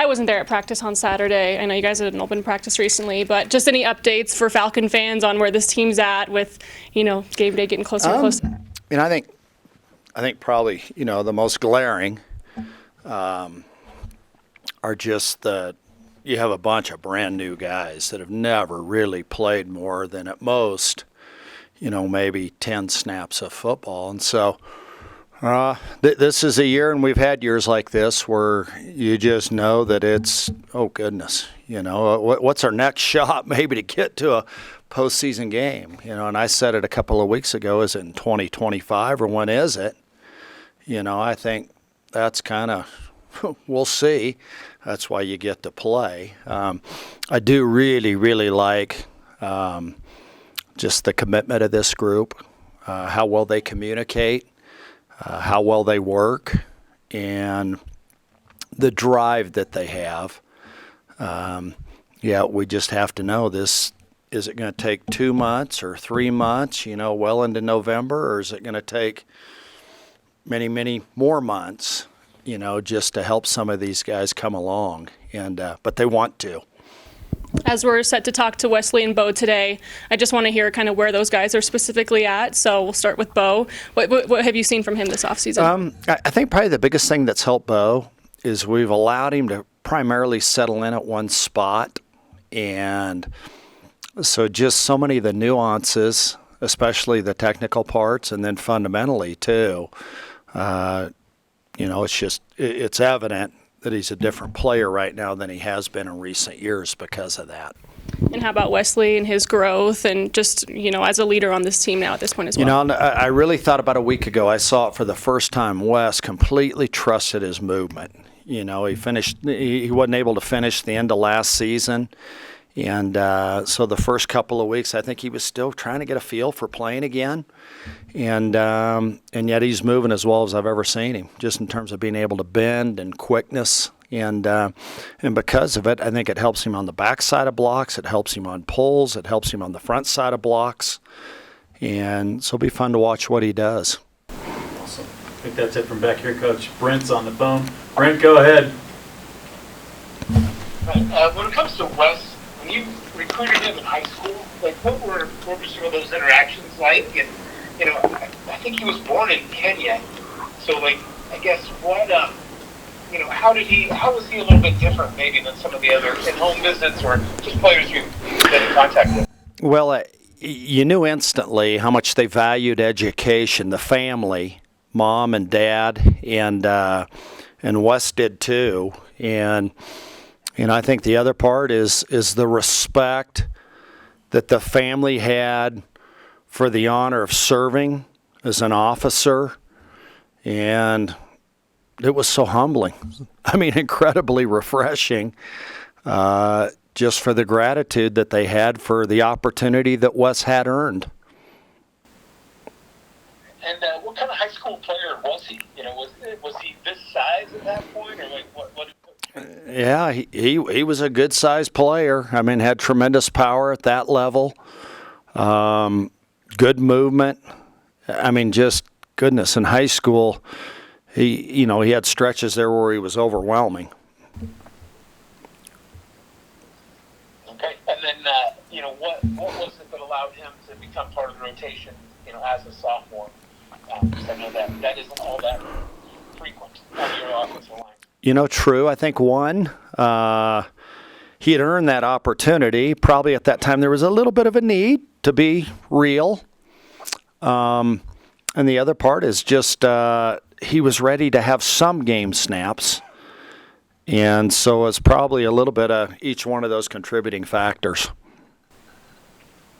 wasn't there at practice on Saturday. I know you guys had an open practice recently, but just any updates for Falcon fans on where this team's at with, game day getting closer and closer? I think probably, the most glaring are just that you have a bunch of brand new guys that have never really played more than at most, maybe 10 snaps of football. And so this is a year, and we've had years like this where you just know that it's, oh goodness, what's our next shot maybe to get to a postseason game? And I said it a couple of weeks ago, is it in 2025 or when is it? I think that's kind of, we'll see. That's why you get to play. I do really, really like just the commitment of this group, how well they communicate, how well they work, and the drive that they have. We just have to know this. Is it going to take 2 months or 3 months, well into November, or is it going to take many, many more months, just to help some of these guys come along? And but they want to. As we're set to talk to Wesley and Bo today, I just want to hear kind of where those guys are specifically at. So we'll start with Bo. What have you seen from him this offseason? I think probably the biggest thing that's helped Bo is we've allowed him to primarily settle in at one spot. And so just so many of the nuances, especially the technical parts, and then fundamentally too, it's evident that he's a different player right now than he has been in recent years because of that. And how about Wesley and his growth and just, as a leader on this team now at this point as well? I really thought about a week ago, I saw it for the first time, Wes completely trusted his movement. He wasn't able to finish the end of last season. And so the first couple of weeks, I think he was still trying to get a feel for playing again. And yet he's moving as well as I've ever seen him, just in terms of being able to bend and quickness. And because of it, I think it helps him on the back side of blocks. It helps him on pulls. It helps him on the front side of blocks. And so it'll be fun to watch what he does. Awesome. I think that's it from back here, Coach. Brent's on the phone. Brent, go ahead. When it comes to Wes, when you recruited him in high school, what were some of those interactions like? And I think he was born in Kenya, so I guess how was he a little bit different maybe than some of the other in-home visits or just players you've been in contact with? Well, you knew instantly how much they valued education, the family, mom and dad, and Wes did too, and I think the other part is the respect that the family had for the honor of serving as an officer, and it was so humbling. Incredibly refreshing, just for the gratitude that they had for the opportunity that Wes had earned. And what kind of high school player was he? Was he this size at that point, or what? Yeah, he was a good-sized player. Had tremendous power at that level. Good movement. Just goodness. In high school, he had stretches there where he was overwhelming. Okay, and then what was it that allowed him to become part of the rotation? As a sophomore, because I know that isn't all that frequent on your offensive line. True. I think one, he had earned that opportunity. Probably at that time there was a little bit of a need to be real. And the other part is just he was ready to have some game snaps. And so it's probably a little bit of each one of those contributing factors.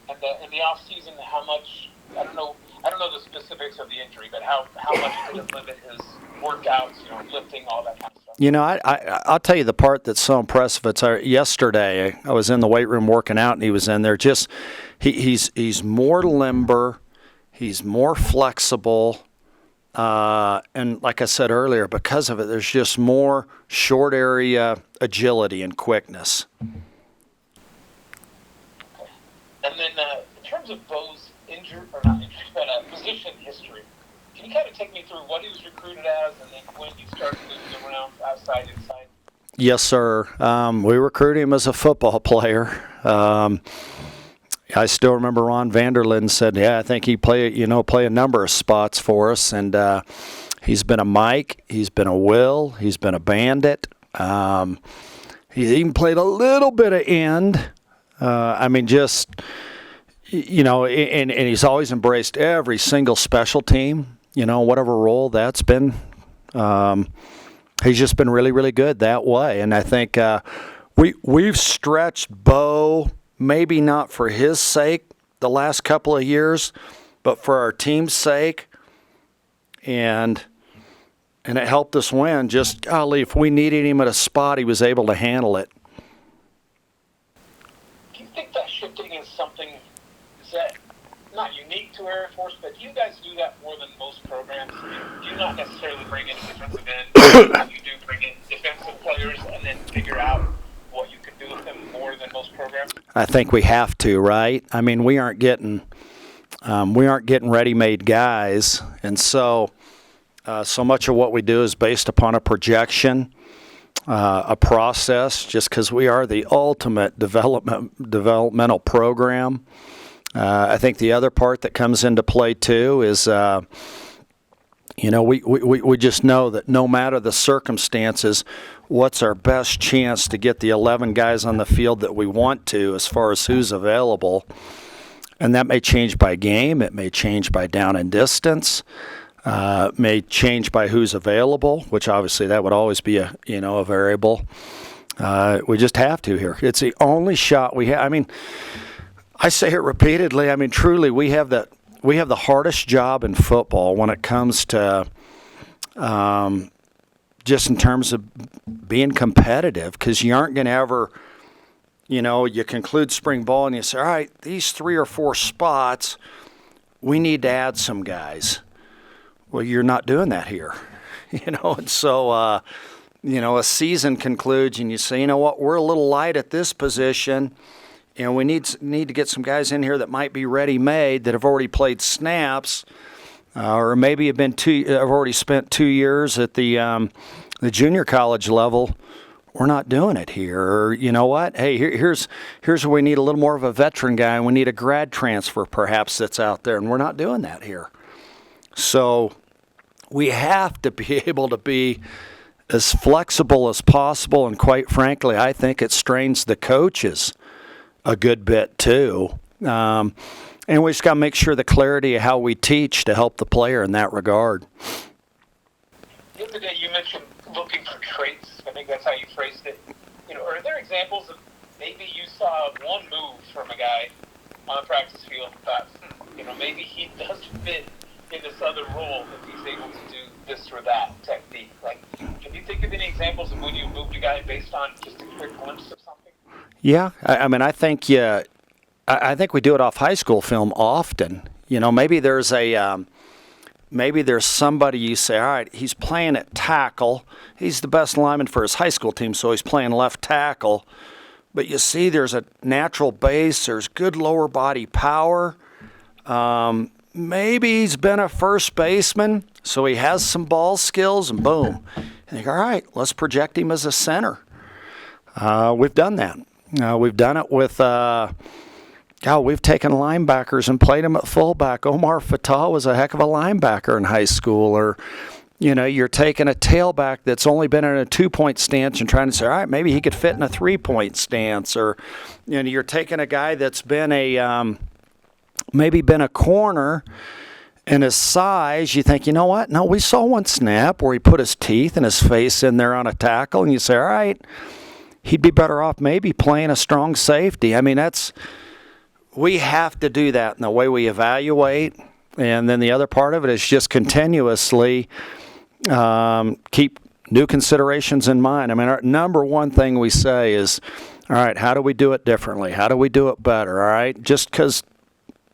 And in the off season, how much? I don't know the specifics of the injury, but how much did it limit his workouts? Lifting, all that kind of stuff. I'll tell you the part that's so impressive. It's yesterday I was in the weight room working out, and he was in there. Just he's more limber, he's more flexible, and like I said earlier, because of it, there's just more short area agility and quickness. Okay. And then in terms of Bo's position history, can you kind of take me through what he was recruited as, and then when you started moving around outside, inside? Yes, sir. We recruited him as a football player. I still remember Ron Vanderlyn said, "Yeah, I think he play a number of spots for us." And he's been a Mike, he's been a Will, he's been a Bandit. He's even played a little bit of end. And he's always embraced every single special team, whatever role that's been. He's just been really, really good that way. And I think we've stretched Bo, maybe not for his sake the last couple of years, but for our team's sake. And it helped us win. Just, golly, if we needed him at a spot, he was able to handle it. Do you think that shifting is something, is that not unique to Air Force, but do you guys do that more than most programs? I mean, do you not necessarily bring in defensive ends? You do bring in defensive players and then figure out what you can do with them more than most programs? I think we have to, right? I mean, we aren't getting ready-made guys, and so much of what we do is based upon a projection, a process. Just because we are the ultimate developmental program. I think the other part that comes into play too is, we just know that no matter the circumstances, what's our best chance to get the 11 guys on the field that we want to, as far as who's available. And that may change by game. It may change by down and distance. May change by who's available, which obviously that would always be a variable. We just have to here. It's the only shot we have. I mean, I say it repeatedly. I mean, truly, we have the hardest job in football when it comes to just in terms of being competitive, because you aren't going to ever, you conclude spring ball and you say, all right, these 3 or 4 spots, we need to add some guys. Well, you're not doing that here, and so, a season concludes and you say, you know what, we're a little light at this position. And we need to get some guys in here that might be ready-made, that have already played snaps, or maybe have already spent 2 years at the junior college level. We're not doing it here. Or you know what? Hey, here's where we need a little more of a veteran guy, and we need a grad transfer perhaps that's out there, and we're not doing that here. So we have to be able to be as flexible as possible, and quite frankly, I think it strains the coaches a good bit too. And we just got to make sure the clarity of how we teach to help the player in that regard. The other day you mentioned looking for traits. I think that's how you phrased it. Are there examples of maybe you saw one move from a guy on the practice field that, maybe he does fit in this other role if he's able to do this or that technique? Like, can you think of any examples of when you moved a guy based on just a quick glimpse of something? Yeah, I mean, I think we do it off high school film often. Maybe there's somebody you say, all right, he's playing at tackle. He's the best lineman for his high school team, so he's playing left tackle. But you see, there's a natural base. There's good lower body power. Maybe he's been a first baseman, so he has some ball skills, and boom. And you go, all right, let's project him as a center. We've done that. We've done it with, we've taken linebackers and played them at fullback. Omar Fatah was a heck of a linebacker in high school. Or, you're taking a tailback that's only been in a 2-point stance and trying to say, all right, maybe he could fit in a 3-point stance. Or, you're taking a guy that's been maybe been a corner, and his size, you think, you know what? No, we saw one snap where he put his teeth and his face in there on a tackle, and you say, all right, he'd be better off maybe playing a strong safety. I mean, we have to do that in the way we evaluate. And then the other part of it is just continuously keep new considerations in mind. I mean, our number one thing we say is, all right, how do we do it differently? How do we do it better? All right, just because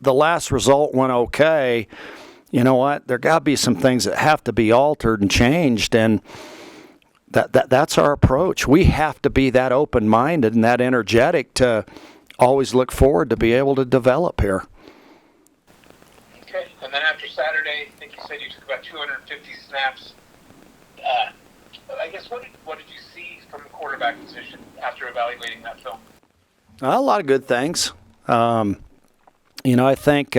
the last result went okay, you know what? There got to be some things that have to be altered and changed, and that's our approach. We have to be that open-minded and that energetic to always look forward to be able to develop here. Okay, and then after Saturday, I think you said you took about 250 snaps. I guess what did you see from the quarterback position after evaluating that film? A lot of good things. I think,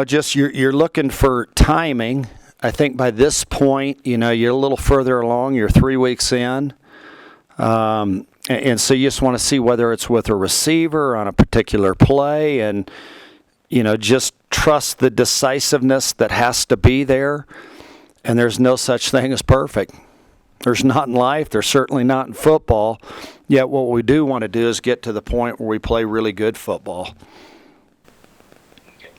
just you're looking for timing. I think by this point, you're a little further along. You're 3 weeks in. And so you just want to see whether it's with a receiver on a particular play and, just trust the decisiveness that has to be there. And there's no such thing as perfect. There's not in life. There's certainly not in football. Yet what we do want to do is get to the point where we play really good football.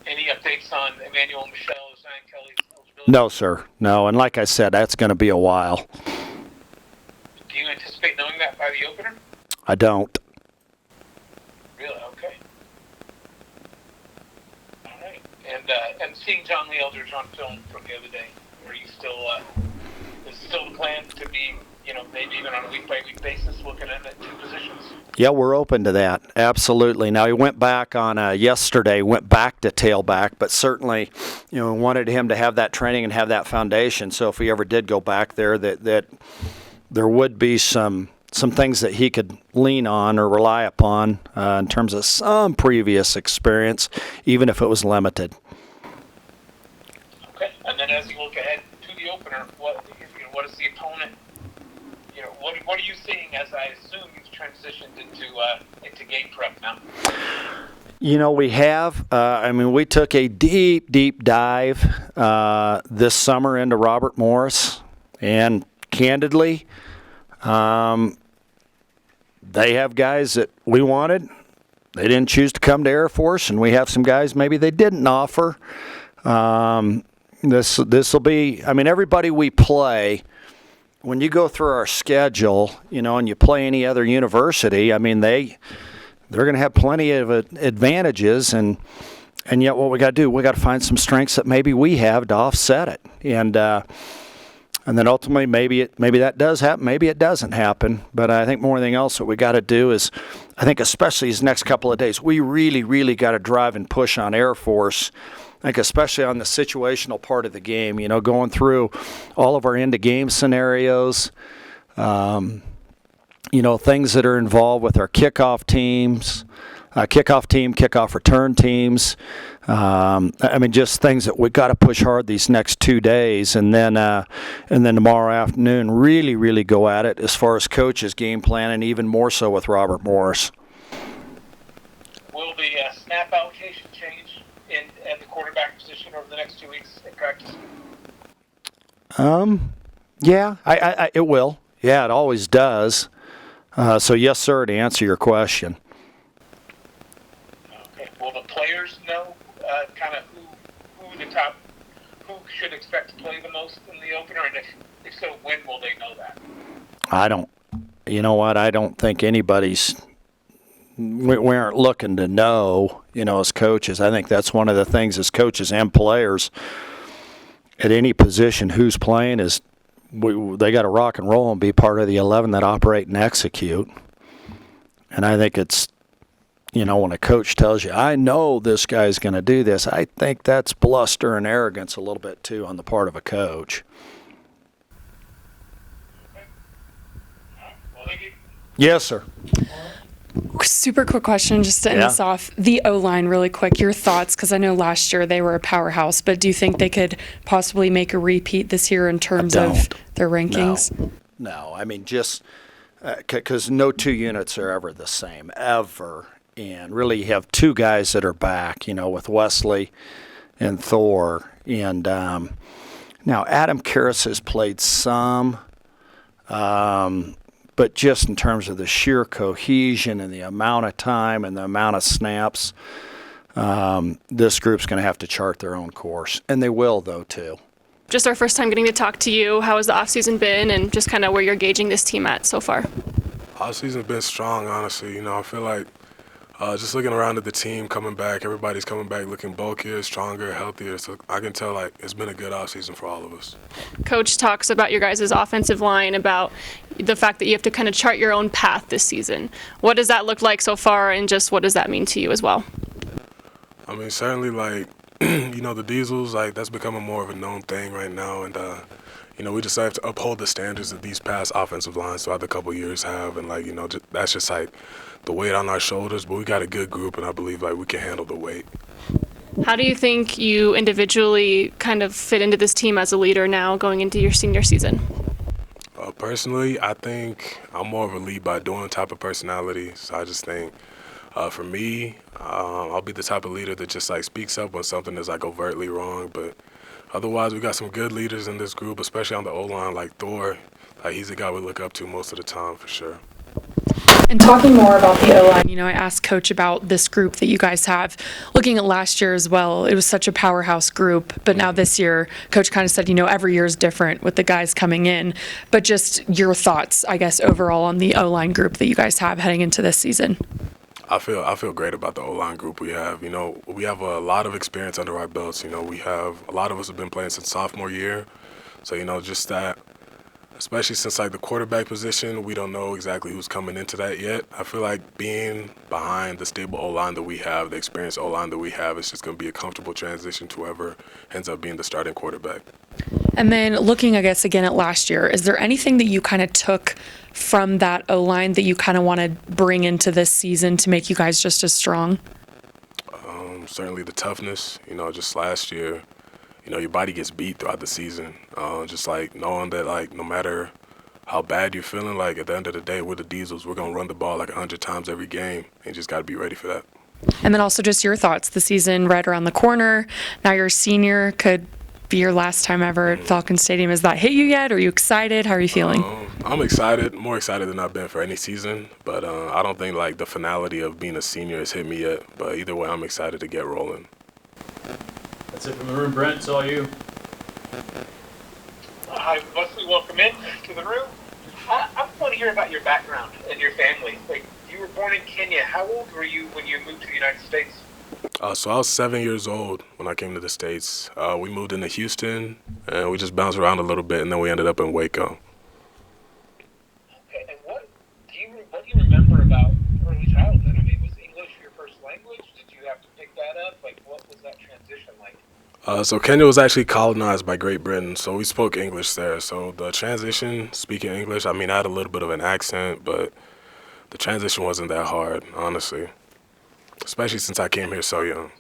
Any updates on Emmanuel Michelle, Zion Kelly's eligibility? No, sir. No. And like I said, that's going to be a while. Do you anticipate knowing that by the opener? I don't. Really? Okay. All right. And seeing John Lee Eldridge on film from the other day, are you still is still the plan to be, maybe even on a week-by-week basis looking at the two positions? Yeah, we're open to that. Absolutely. Now, he went back on yesterday, went back to tailback, but certainly, wanted him to have that training and have that foundation. So if he ever did go back there, that there would be some things that he could lean on or rely upon in terms of some previous experience, even if it was limited. Okay. And then as you look ahead to the opener, what is the opponent? What are you seeing as I assume you've transitioned into game prep now? We have. We took a deep dive this summer into Robert Morris, and candidly, they have guys that we wanted. They didn't choose to come to Air Force, and we have some guys maybe they didn't offer. This will be. Everybody we play. When you go through our schedule, and you play any other university, they're going to have plenty of advantages, and yet what we got to do, we got to find some strengths that maybe we have to offset it, and then ultimately maybe that does happen, maybe it doesn't happen. But I think more than anything else, what we got to do is, I think especially these next couple of days, we really got to drive and push on Air Force. I think especially on the situational part of the game, going through all of our end-of-game scenarios, things that are involved with our kickoff teams, kickoff return teams. Just things that we've got to push hard these next 2 days, and then tomorrow afternoon really go at it as far as coaches game plan, and even more so with Robert Morris. Will the snap allocation change at the quarterback position over the next 2 weeks in practice? Yeah, it will. Yeah, it always does. So yes, sir, to answer your question. Okay. Will the players know kind of who should expect to play the most in the opener, and if so, when will they know that? I don't think we aren't looking to know, as coaches. I think that's one of the things as coaches and players at any position who's playing is they got to rock and roll and be part of the 11 that operate and execute. And I think it's, when a coach tells you, I know this guy's going to do this, I think that's bluster and arrogance a little bit too on the part of a coach. Well, thank you. Yes, sir. Super quick question just to end this off. The O-line really quick, your thoughts, because I know last year they were a powerhouse, but do you think they could possibly make a repeat this year in terms of their rankings? No. Just because no two units are ever the same, ever. And really you have two guys that are back, with Wesley and Thor. And now Adam Karras has played some, but just in terms of the sheer cohesion and the amount of time and the amount of snaps, this group's going to have to chart their own course. And they will, though, too. Just our first time getting to talk to you. How has the offseason been, and just kind of where you're gauging this team at so far? Offseason's been strong, honestly. I feel like just looking around at the team coming back, everybody's coming back looking bulkier, stronger, healthier. So I can tell, it's been a good offseason for all of us. Coach talks about your guys' offensive line, about the fact that you have to kind of chart your own path this season. What does that look like so far, and just what does that mean to you as well? Certainly, the diesels, that's becoming more of a known thing right now. And, we just have to uphold the standards that these past offensive lines throughout the couple years have, and that's just like the weight on our shoulders. But we got a good group, and I believe we can handle the weight. How do you think you individually kind of fit into this team as a leader now going into your senior season? Personally, I think I'm more of a lead by doing type of personality. So I just think, for me, I'll be the type of leader that just speaks up when something is overtly wrong. But otherwise, we got some good leaders in this group, especially on the O-line, like Thor. He's the guy we look up to most of the time, for sure. And talking more about the O-line, I asked Coach about this group that you guys have. Looking at last year as well, it was such a powerhouse group. But now this year, Coach kind of said, every year is different with the guys coming in. But just your thoughts, I guess, overall on the O-line group that you guys have heading into this season. I feel great about the O-line group we have. We have a lot of experience under our belts. We have a lot of us have been playing since sophomore year. So, just that. Especially since the quarterback position, we don't know exactly who's coming into that yet. I feel like being behind the stable O-line that we have, the experienced O-line that we have, it's just going to be a comfortable transition to whoever ends up being the starting quarterback. And then looking, I guess, again at last year, is there anything that you kind of took from that O-line that you kind of want to bring into this season to make you guys just as strong? Certainly the toughness. Just last year, your body gets beat throughout the season. Just knowing that no matter how bad you're feeling, at the end of the day, we're the Diesels. We're going to run the ball 100 times every game, and you just got to be ready for that. And then also just your thoughts. The season right around the corner. Now you're a senior. Could be your last time ever at Falcon Stadium. Has that hit you yet? Are you excited? How are you feeling? I'm excited, more excited than I've been for any season. But I don't think the finality of being a senior has hit me yet. But either way, I'm excited to get rolling. That's it from the room. Brent, it's all you. Hi, Wesley. Welcome in to the room. I want to hear about your background and your family. You were born in Kenya. How old were you when you moved to the United States? So I was 7 years old when I came to the States. We moved into Houston, and we just bounced around a little bit, and then we ended up in Waco. Okay, and what do you remember about early childhood? I mean, was English your first language? Did you have to pick that up? What was that transition like? So Kenya was actually colonized by Great Britain, so we spoke English there. So the transition, speaking English, I had a little bit of an accent, but the transition wasn't that hard, honestly, especially since I came here so young.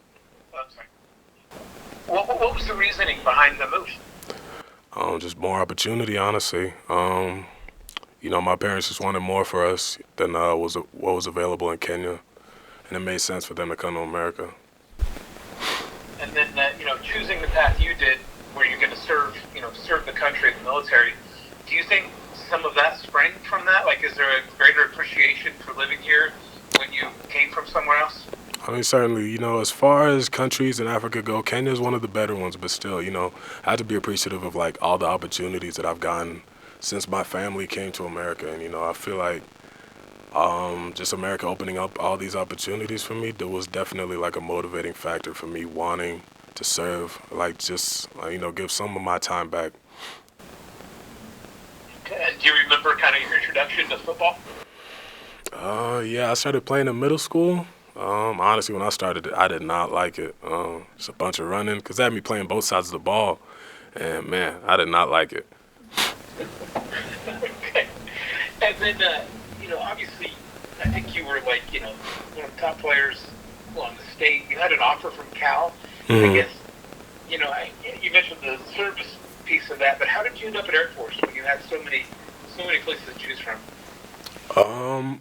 I'm sorry. What was the reasoning behind the move? Just more opportunity, honestly. My parents just wanted more for us than what was available in Kenya, and it made sense for them to come to America. And then, choosing the path you did, where you're going to serve the country, the military, do you think some of that sprang from that? Is there a greater appreciation for living here when you came from somewhere else? Certainly, as far as countries in Africa go, Kenya is one of the better ones, but still, I have to be appreciative of all the opportunities that I've gotten since my family came to America. And, I feel like just America opening up all these opportunities for me, there was definitely a motivating factor for me wanting to serve, give some of my time back. Okay. And do you remember kind of your introduction to football? Yeah, I started playing in middle school. Honestly, when I started, I did not like it. Just a bunch of running, because they had me playing both sides of the ball, and man, I did not like it. Okay. And then, obviously, I think you were one of the top players on the state. You had an offer from Cal. Mm-hmm. I guess, you mentioned the service piece of that, but how did you end up at Air Force when you had so many places to choose from?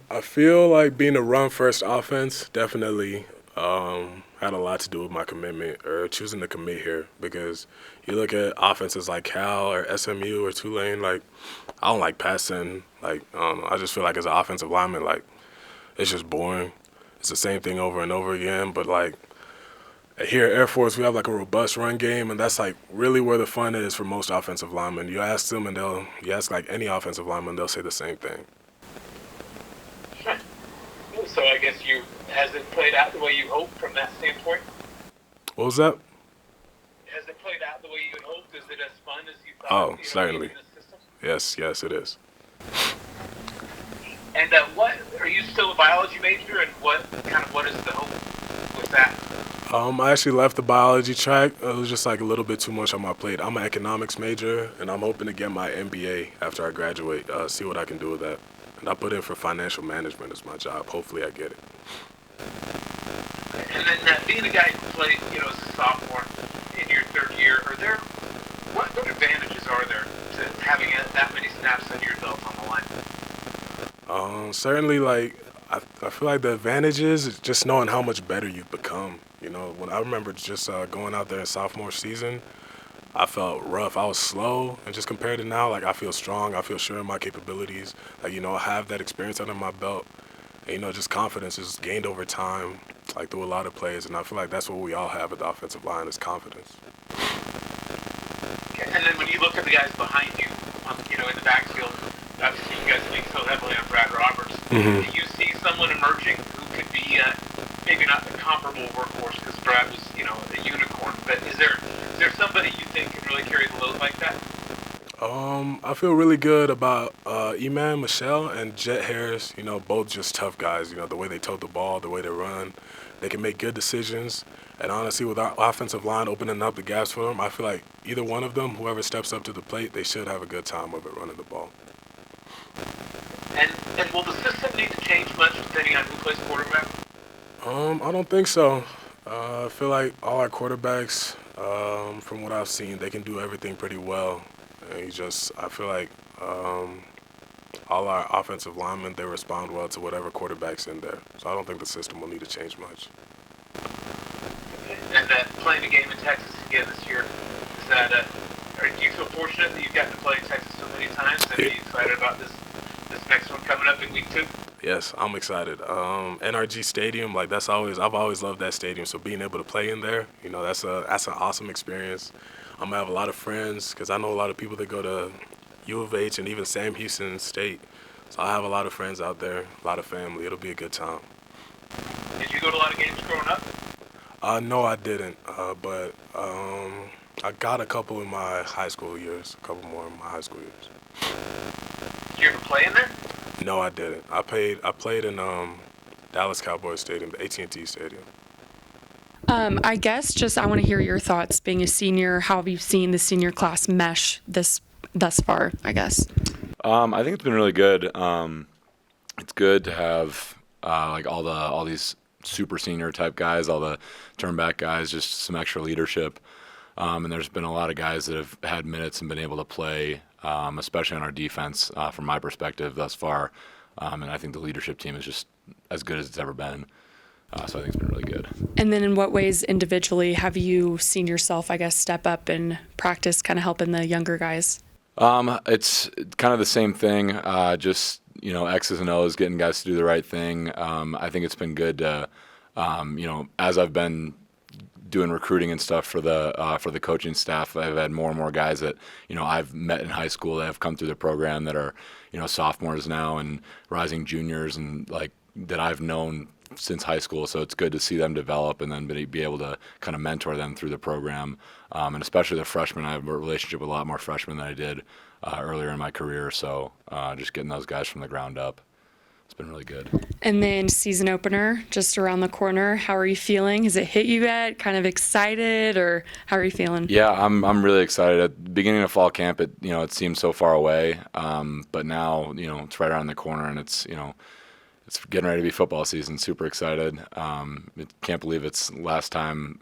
I feel like being a run-first offense definitely had a lot to do with my commitment or choosing to commit here, because you look at offenses like Cal or SMU or Tulane, I don't like passing. I just feel like as an offensive lineman, it's just boring. It's the same thing over and over again. But here at Air Force, we have a robust run game, and that's really where the fun is for most offensive linemen. You ask them, and you ask any offensive lineman, they'll say the same thing. So I guess has it played out the way you hoped from that standpoint? What was that? Has it played out the way you had hoped? Is it as fun as you thought? Oh, certainly. In the system? Yes, it is. And what are you still a biology major? And what is the hope with that? I actually left the biology track. It was just like a little bit too much on my plate. I'm an economics major, and I'm hoping to get my MBA after I graduate, see what I can do with that. And I put in for financial management as my job. Hopefully I get it. And then being a guy who played, as a sophomore in your third year, what advantages are there to having that many snaps under your belt on the line? Certainly, I feel like the advantage is just knowing how much better you've become. When I remember just going out there in sophomore season, I felt rough. I was slow, and just compared to now, I feel strong. I feel sure in my capabilities. I have that experience under my belt. And, just confidence is gained over time, through a lot of plays, and I feel like that's what we all have at the offensive line is confidence. Okay. And then when you look at the guys behind you, in the backfield, obviously you guys lean so heavily on Brad Roberts. Mm-hmm. Do you see someone emerging who could be maybe not the comparable workhorse because Brad was, a unicorn, but is there somebody you think can really carry the load like that? I feel really good about Eman Michelle and Jet Harris, both just tough guys. The way they tote the ball, the way they run, they can make good decisions. And honestly, with our offensive line opening up the gaps for them, I feel like either one of them, whoever steps up to the plate, they should have a good time with it running the ball. And will the system need to change much depending on who plays quarterback? I don't think so. I feel like all our quarterbacks, from what I've seen, they can do everything pretty well. And I feel like all our offensive linemen, they respond well to whatever quarterback's in there. So I don't think the system will need to change much. And playing a game in Texas again this year, do you feel fortunate that you've gotten to play in Texas so many times? And are you excited about this next one coming up in week 2? Yes, I'm excited. NRG Stadium, I've always loved that stadium. So being able to play in there, that's an awesome experience. I'm gonna have a lot of friends because I know a lot of people that go to U of H and even Sam Houston State. So I have a lot of friends out there, a lot of family. It'll be a good time. Did you go to a lot of games growing up? No, I didn't. But I got a couple in my high school years, a couple more in my high school years. Did you ever play in there? No, I didn't. I played in Dallas Cowboys Stadium, the AT&T Stadium. I guess I want to hear your thoughts being a senior. How have you seen the senior class mesh thus far, I guess? I think it's been really good. It's good to have all these super senior type guys, all the turnback guys, just some extra leadership. And there's been a lot of guys that have had minutes and been able to play, especially on our defense, from my perspective thus far. And I think the leadership team is just as good as it's ever been. So I think it's been really good. And then in what ways individually have you seen yourself, I guess, step up and practice, kind of helping the younger guys? It's kind of the same thing, just, X's and O's, getting guys to do the right thing. I think it's been good to, as I've been doing recruiting and stuff for the coaching staff, I've had more and more guys that, I've met in high school that have come through the program that are, sophomores now and rising juniors and that I've known since high school. So it's good to see them develop and then be able to kind of mentor them through the program. And especially the freshmen, I have a relationship with a lot more freshmen than I did earlier in my career. So just getting those guys from the ground up, it's been really good. And then season opener, just around the corner. How are you feeling? Has it hit you yet? Kind of excited, or how are you feeling? Yeah, I'm really excited. At the beginning of fall camp, it seemed so far away, but now it's right around the corner, and it's getting ready to be football season. Super excited. Can't believe it's last time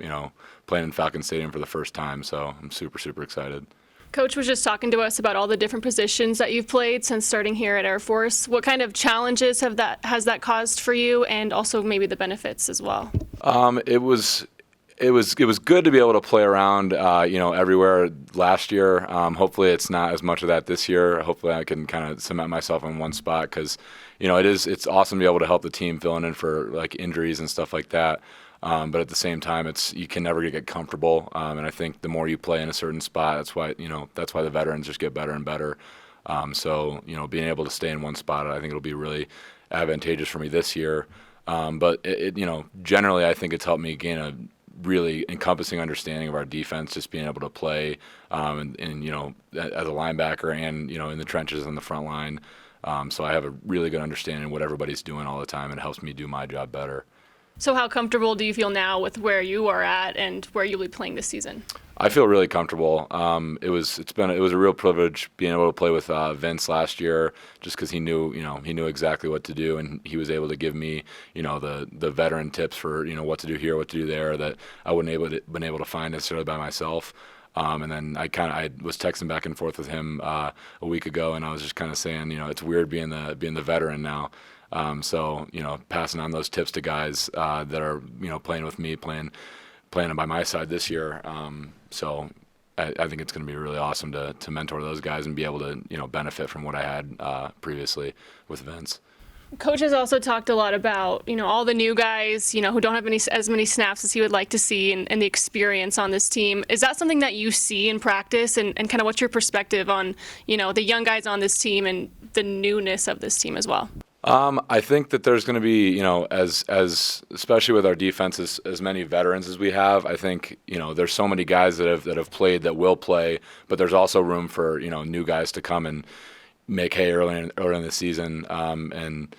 playing in Falcon Stadium for the first time. So I'm super excited. Coach was just talking to us about all the different positions that you've played since starting here at Air Force. What kind of challenges has that caused for you, and also maybe the benefits as well? It was good to be able to play around, everywhere last year. Hopefully it's not as much of that this year. Hopefully I can kind of cement myself in one spot because, it's awesome to be able to help the team filling in for injuries and stuff like that. But at the same time, you can never get comfortable. And I think the more you play in a certain spot, that's why the veterans just get better and better. So being able to stay in one spot, I think it'll be really advantageous for me this year. But generally, I think it's helped me gain a really encompassing understanding of our defense, just being able to play, and as a linebacker and in the trenches on the front line. So I have a really good understanding of what everybody's doing all the time. It helps me do my job better. So how comfortable do you feel now with where you are at and where you'll be playing this season? I feel really comfortable. It was a real privilege being able to play with Vince last year, just because he knew exactly what to do, and he was able to give me the veteran tips for what to do here, what to do there, that I wouldn't been able to find necessarily by myself. And then I was texting back and forth with him a week ago, and I was just kind of saying, it's weird being the veteran now. So passing on those tips to guys that are playing with me, playing by my side this year. So I think it's going to be really awesome to mentor those guys and be able to benefit from what I had previously with Vince. Coach has also talked a lot about, all the new guys, who don't have as many snaps as he would like to see and the experience on this team. Is that something that you see in practice and kind of what's your perspective on, the young guys on this team and the newness of this team as well? I think that there's going to be, as especially with our defense, as many veterans as we have. I think there's so many guys that have played that will play, but there's also room for new guys to come and make hay early in the season. And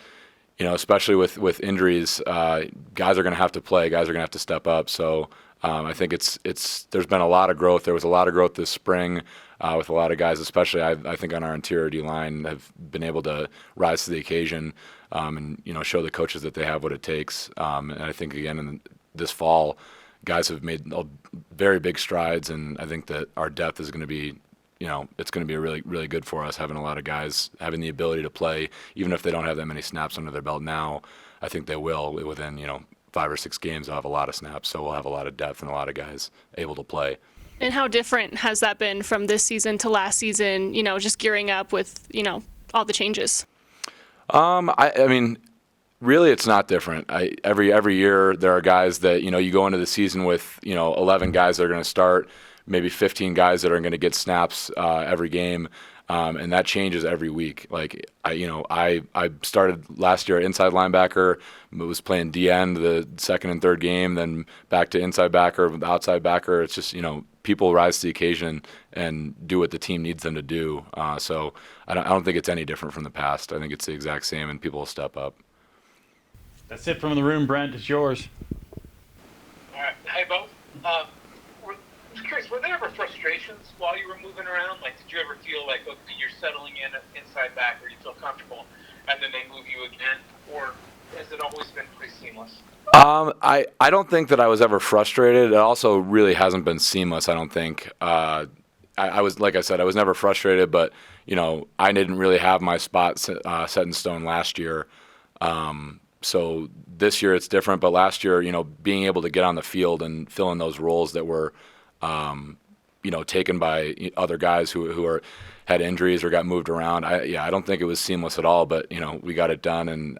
especially with injuries, guys are going to have to play. Guys are going to have to step up. So I think there's been a lot of growth. There was a lot of growth this spring. With a lot of guys, especially I think on our interior D line, have been able to rise to the occasion and show the coaches that they have what it takes. And I think again in this fall, guys have made very big strides, and I think that our depth is going to be, it's going to be really really good for us, having a lot of guys having the ability to play, even if they don't have that many snaps under their belt now. I think they will within 5 or 6 games. They'll have a lot of snaps, so we'll have a lot of depth and a lot of guys able to play. And how different has that been from this season to last season, just gearing up with, all the changes? I mean, really it's not different. Every year there are guys that, you go into the season with, 11 guys that are going to start, maybe 15 guys that are going to get snaps every game. And that changes every week. Like I started last year at inside linebacker, was playing DN the second and third game, then back to inside backer, outside backer. It's just people rise to the occasion and do what the team needs them to do. So I don't think it's any different from the past. I think it's the exact same, and people will step up. That's it from the room, Brent. It's yours. All right. Hey, Bo. I was curious, were there ever frustrations while you were moving around? Like, did you ever feel like, okay, you're settling in inside back, or you feel comfortable, and then they move you again? Or has it always been pretty seamless? I don't think that I was ever frustrated. It also really hasn't been seamless, I don't think. I was, like I said, I was never frustrated, but, I didn't really have my spot set in stone last year. So this year it's different, but last year, being able to get on the field and fill in those roles that were, taken by other guys who had injuries or got moved around. I don't think it was seamless at all, but, we got it done, and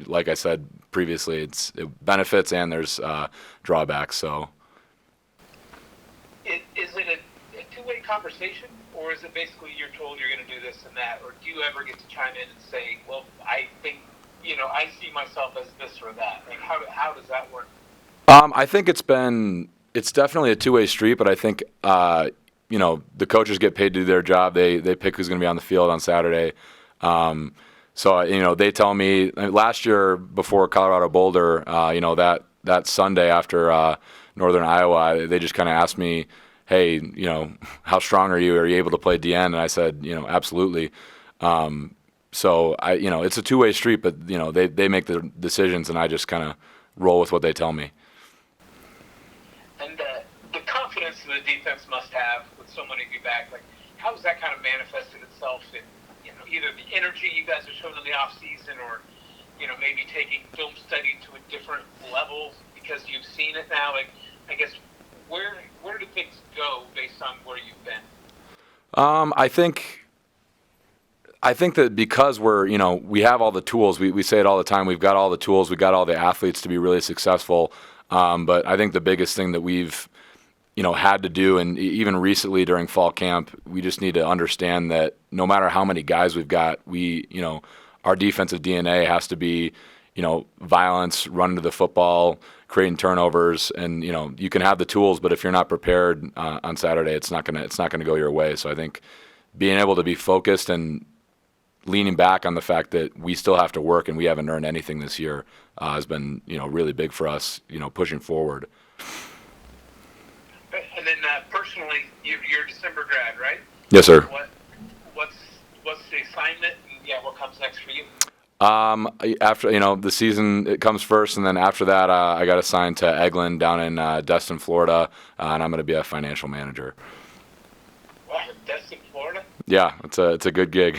like I said previously, it benefits and there's drawbacks. So, Is it a two-way conversation, or is it basically you're told you're going to do this and that, or do you ever get to chime in and say, well, I think, I see myself as this or that? Like, how does that work? I think it's definitely a two-way street, but I think the coaches get paid to do their job. They pick who's going to be on the field on Saturday. So, they tell me last year before Colorado Boulder, that Sunday after Northern Iowa, they just kind of asked me, hey, how strong are you? Are you able to play DN? And I said, absolutely. So it's a two-way street, but they make the decisions, and I just kind of roll with what they tell me. And the confidence that the defense must have with so many of you back, like, how has that kind of manifested itself in either the energy you guys have shown in the off season, or maybe taking film study to a different level because you've seen it now? Like, I guess where do things go based on where you've been? I think that because we have all the tools, we say it all the time, we've got all the tools, we've got all the athletes to be really successful. But I think the biggest thing that we've had to do, and even recently during fall camp, we just need to understand that no matter how many guys we've got, our defensive DNA has to be, violence, running to the football, creating turnovers, and you can have the tools, but if you're not prepared on Saturday, it's not gonna go your way. So I think being able to be focused and leaning back on the fact that we still have to work and we haven't earned anything this year has been, really big for us, pushing forward. And then personally, you're a December grad, right? Yes, sir. What's the assignment? And yeah, what comes next for you? After, the season, it comes first, and then after that, I got assigned to Eglin down in Destin, Florida, and I'm going to be a financial manager. Wow, Destin, Florida? Yeah, it's a good gig.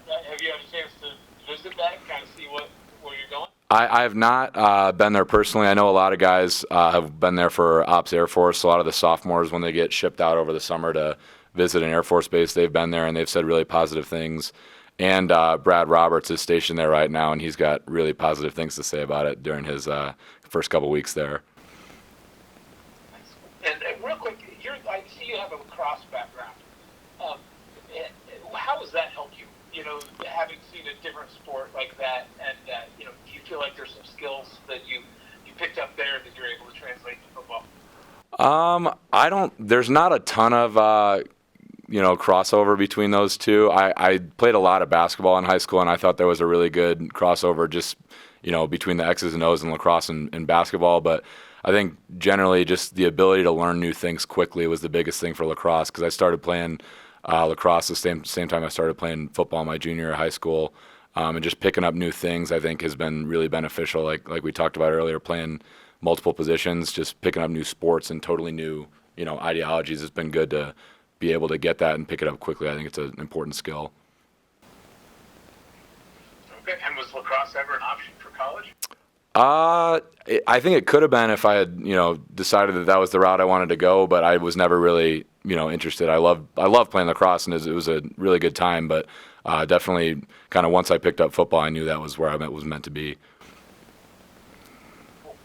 Have you had a chance to visit that, kind of see where you're going? I have not been there personally. I know a lot of guys have been there for Ops Air Force. A lot of the sophomores, when they get shipped out over the summer to visit an Air Force base, they've been there, and they've said really positive things. And Brad Roberts is stationed there right now, and he's got really positive things to say about it during his first couple weeks there. And real quick, I see you have a lacrosse background. How has that helped you? Having seen a different sport like that, and do you feel like there's some skills that you picked up there that you're able to translate to football? There's not a ton of crossover between those two. I played a lot of basketball in high school, and I thought there was a really good crossover just, between the X's and O's in lacrosse and basketball. But I think generally just the ability to learn new things quickly was the biggest thing for lacrosse, because I started playing lacrosse the same time I started playing football in my junior year of high school. And just picking up new things, I think, has been really beneficial. Like we talked about earlier, playing multiple positions, just picking up new sports and totally new, ideologies has been good to be able to get that and pick it up quickly. I think it's an important skill. Okay, and was lacrosse ever an option for college? I think it could have been if I had, decided that was the route I wanted to go, but I was never really, interested. I love playing lacrosse, and it was a really good time, but definitely kind of once I picked up football, I knew that was where I was meant to be.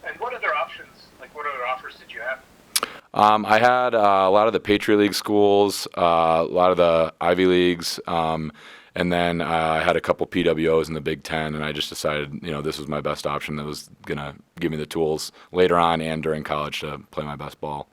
And what other options, what other offers did you have? I had a lot of the Patriot League schools, a lot of the Ivy Leagues, and then I had a couple PWOs in the Big Ten, and I just decided, this was my best option that was going to give me the tools later on and during college to play my best ball.